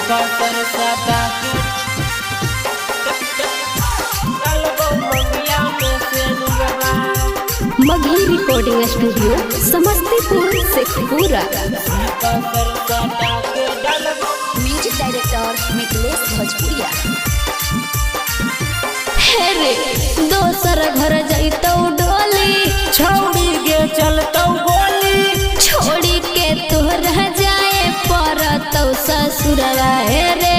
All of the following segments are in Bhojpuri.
कसर सटा के डालबो मंगिया में से नुरवा। Magahi recording studio Samastipur Sheikhpura. कसर सटा के डालबो। म्यूजिक डायरेक्टर मिथिलेश भोजपुरिया। हे रे दोसर घर जैतौ डोली, छौड़ी गे चलतौ गोली, छोड़ी के तोहरा जाए परतौ ससुरवा। हे रे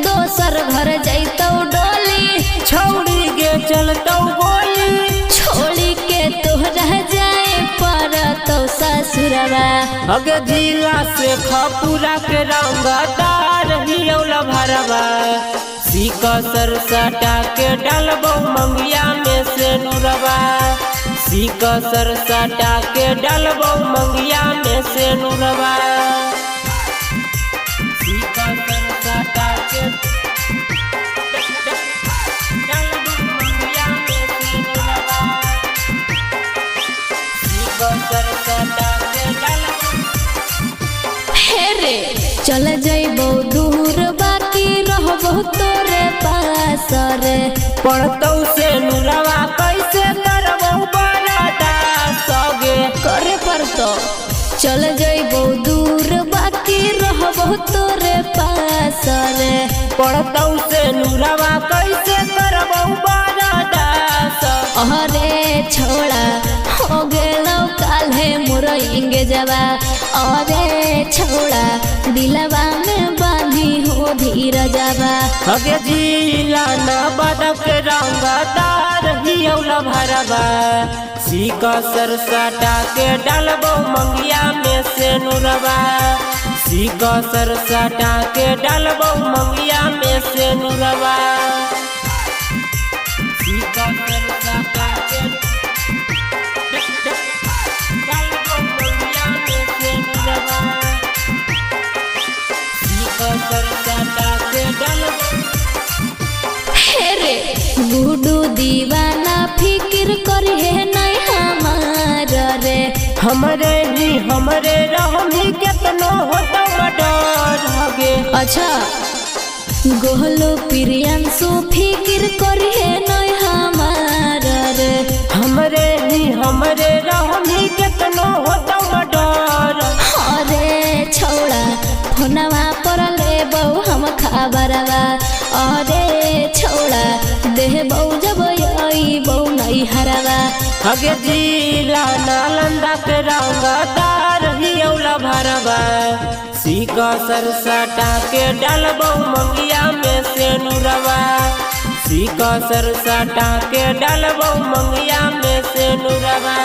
दोसर घर जैतौ डोली, छौड़ी गे चलतौ गोली, छोड़ी के तोहरा जाए परतौ ससुरवा। अगे जिला से खपुरा के रंगदार हियौला भरवा। कसर सटा के डालबो मंगिया में से नुरवा। कसर सटा के डालबो मंगिया में से नुरवा। कसर सटा के डालबो मंगिया में से नुरवा। कसर सटा के डालबो। हे रे चल जइबो दूर बाकी रहबो तोरे पास रे। पढ़तौ से नुरवा कैसे करबो बरादा सगे। करे पड़तो चल जइबो दूर बाकी रहबो तोरे पास रे। पढ़तौ से नुरवा कैसे करबो बरादा सगे। अरे छोड़ा हो गेलौ काल्हे मोर इंगेजवा। अरे छोड़ा दिलवा में बांधी हो धीरजवा। अगे जिला न बदक रंगदार हियौला भरवा। कसर सटा के डालबो मंगिया में से नुरवा। कसर सटा के डालबो मंगिया में से नुरवा। कसर सटा के डालबो मंगिया में से नुरवा। कसर सटा के डालबो। हे रे गुडू दीवाना फिक्र करे नहीं हमार रे। हमरे रहमी केतनो होतो डर हगे। अच्छा गोहलो प्रियांशु फिक्र करे नहीं हमार रे। हमरे रहमी केतनो होतो डर। अरे छोड़ा फोनवा पर लेबौ हम खबरवा। अरे छोड़ा देबौ जब अइबौ नहीं हरवा। हगे जिला नालंदा के रंगदार हियौला भरवा। कसर सटा के डालबो मंगिया में से नुरवा। कसर सटा के डालबो मंगिया में से नुरवा।